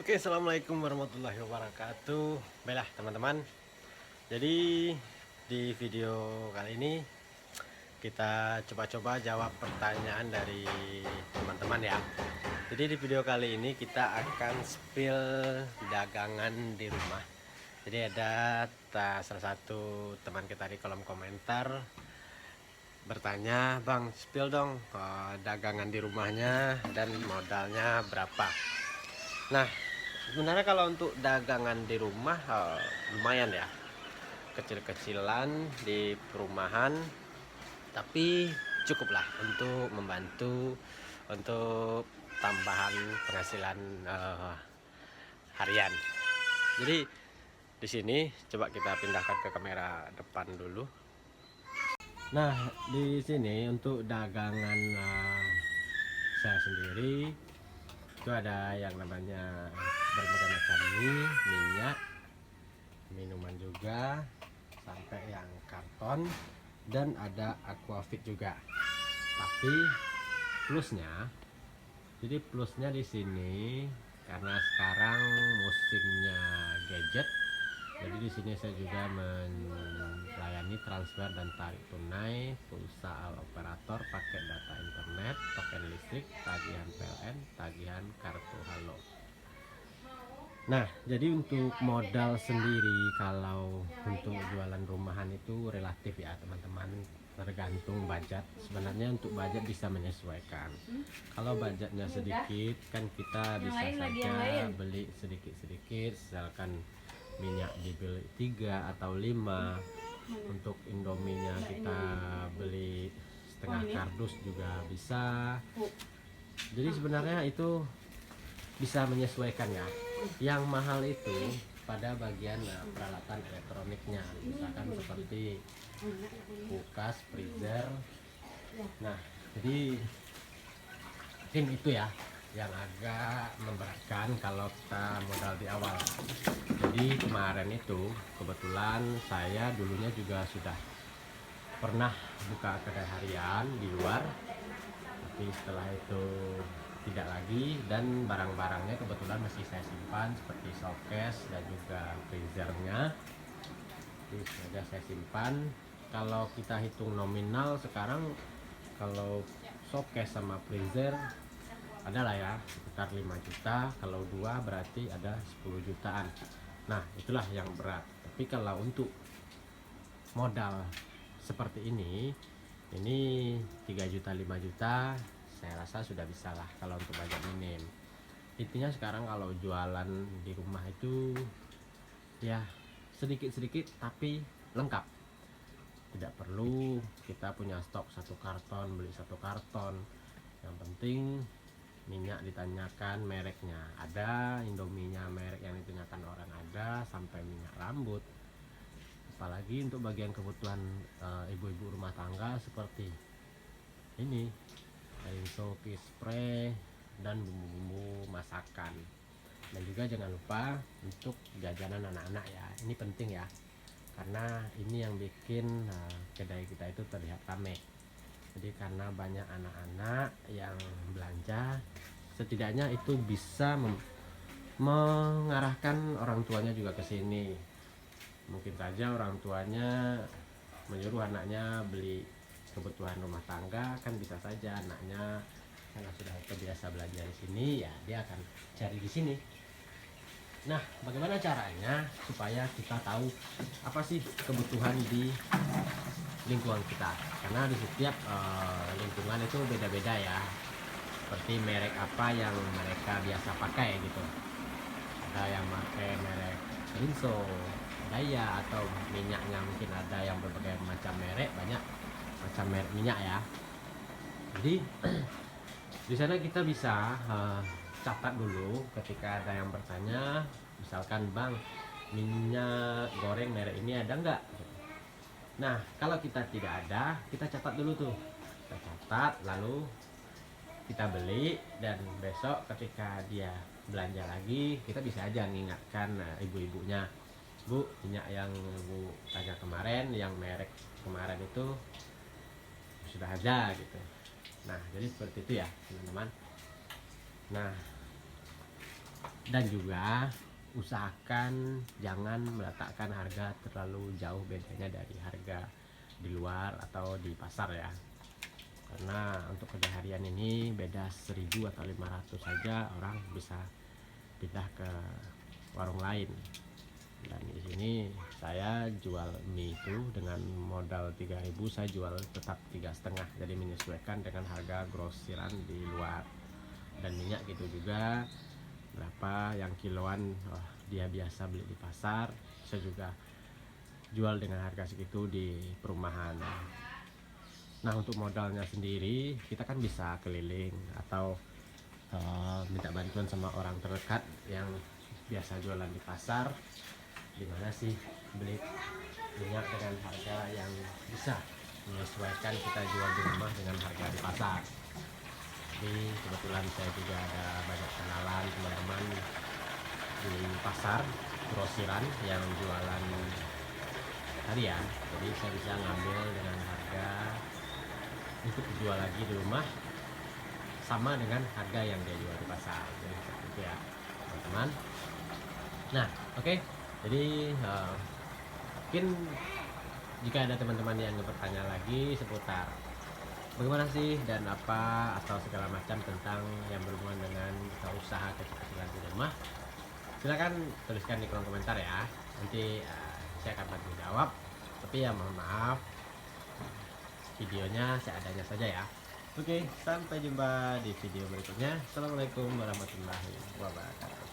Oke, assalamualaikum warahmatullahi wabarakatuh. Baiklah teman-teman, jadi di video kali ini kita coba-coba jawab pertanyaan dari teman-teman ya. Jadi di video kali ini kita akan spill dagangan di rumah. Jadi ada salah satu teman kita di kolom komentar bertanya, "Bang, spill dong dagangan di rumahnya dan modalnya berapa?" Nah, sebenarnya kalau untuk dagangan di rumah lumayan ya, kecil-kecilan di perumahan, tapi cukuplah untuk membantu untuk tambahan penghasilan harian. Jadi di sini coba kita pindahkan ke kamera depan dulu. Nah, di sini untuk dagangan saya sendiri itu ada yang namanya berbagai macam minyak, minuman juga, sampai yang karton, dan ada aquafit juga. Tapi plusnya, jadi plusnya di sini karena sekarang musimnya gadget, jadi di sini saya juga melayani transfer dan tarik tunai, pulsa operator, paket data internet, token listrik, tagihan PLN, tagihan kartu halo. Nah, jadi untuk modal sendiri kalau untuk jualan rumahan itu relatif ya teman-teman, tergantung budget. Sebenarnya untuk budget bisa menyesuaikan. Kalau budgetnya sedikit kan kita bisa saja beli sedikit-sedikit, misalkan minyak dibeli 3 atau 5. Untuk indominya kita beli setengah kardus juga bisa. Jadi sebenarnya itu bisa menyesuaikan ya. Yang mahal itu pada bagian peralatan elektroniknya, misalkan seperti kulkas, freezer. Nah, jadi mungkin itu ya yang agak memberatkan kalau kita modal di awal. Jadi kemarin itu kebetulan saya dulunya juga sudah pernah buka kedai harian di luar, tapi setelah itu tidak lagi, dan barang-barangnya kebetulan masih saya simpan seperti showcase dan juga freezernya. Jadi sudah saya simpan. Kalau kita hitung nominal sekarang, kalau showcase sama freezer adalah ya sekitar 5 juta, kalau 2 berarti ada 10 jutaan. Nah, itulah yang berat. Tapi kalau untuk modal seperti ini 3 juta 5 juta saya rasa sudah bisa lah kalau untuk budget minim. Intinya sekarang kalau jualan di rumah itu ya sedikit-sedikit tapi lengkap. Tidak perlu kita punya stok 1 karton, beli 1 karton. Yang penting minyak ditanyakan mereknya ada, indominya merek yang ditanyakan orang ada, sampai minyak rambut. Apalagi untuk bagian kebutuhan ibu-ibu rumah tangga seperti ini, rinso, spray, dan bumbu-bumbu masakan. Dan juga jangan lupa untuk jajanan anak-anak ya, ini penting ya, karena ini yang bikin kedai kita itu terlihat ramai. Jadi karena banyak anak-anak yang belanja, setidaknya itu bisa mengarahkan orang tuanya juga ke sini. Mungkin saja orang tuanya menyuruh anaknya beli kebutuhan rumah tangga, kan bisa saja anaknya karena sudah terbiasa belanja di sini ya dia akan cari di sini. Nah, bagaimana caranya supaya kita tahu apa sih kebutuhan di lingkungan kita? Karena di setiap lingkungan itu beda-beda ya. Seperti merek apa yang mereka biasa pakai gitu. Ada yang pakai merek Rinso, Daya, atau minyaknya mungkin ada yang berbagai macam merek, banyak macam merek minyak ya. Jadi di sana kita bisa catat dulu ketika ada yang bertanya, misalkan, "Bang, minyak goreng merek ini ada nggak?" Nah, kalau kita tidak ada, kita catat dulu tuh. Kita catat, lalu kita beli, dan besok ketika dia belanja lagi, kita bisa aja mengingatkan ibu-ibunya, "Bu, minyak yang Bu tanya kemarin, yang merek kemarin itu sudah ada," gitu. Nah, jadi seperti itu ya teman-teman. Nah, Dan juga usahakan jangan meletakkan harga terlalu jauh bedanya dari harga di luar atau di pasar ya, karena untuk keseharian ini beda 1000 atau 500 saja orang bisa pindah ke warung lain. Dan di sini saya jual mie itu dengan modal 3.000 saya jual tetap 3,5, jadi menyesuaikan dengan harga grosiran di luar. Dan minyak gitu juga, berapa yang kiloan dia biasa beli di pasar, saya juga jual dengan harga segitu di perumahan. Nah untuk modalnya sendiri kita kan bisa keliling atau minta bantuan sama orang terdekat yang biasa jualan di pasar, gimana sih beli minyak dengan harga yang bisa menyesuaikan kita jual di rumah dengan harga di pasar. Jadi kebetulan saya juga ada banyak kenalan teman-teman di pasar grosiran yang jualan harian, jadi saya bisa ngambil dengan harga untuk dijual lagi di rumah sama dengan harga yang dia jual di pasar. Jadi seperti itu ya teman-teman. Nah oke, jadi mungkin jika ada teman-teman yang bertanya lagi seputar bagaimana sih dan apa atau segala macam tentang yang berhubungan dengan usaha kecil-kecilan di rumah, silakan tuliskan di kolom komentar ya, nanti saya akan bantu jawab. Tapi ya mohon maaf, videonya seadanya saja ya. Oke, sampai jumpa di video berikutnya. Assalamualaikum warahmatullahi wabarakatuh.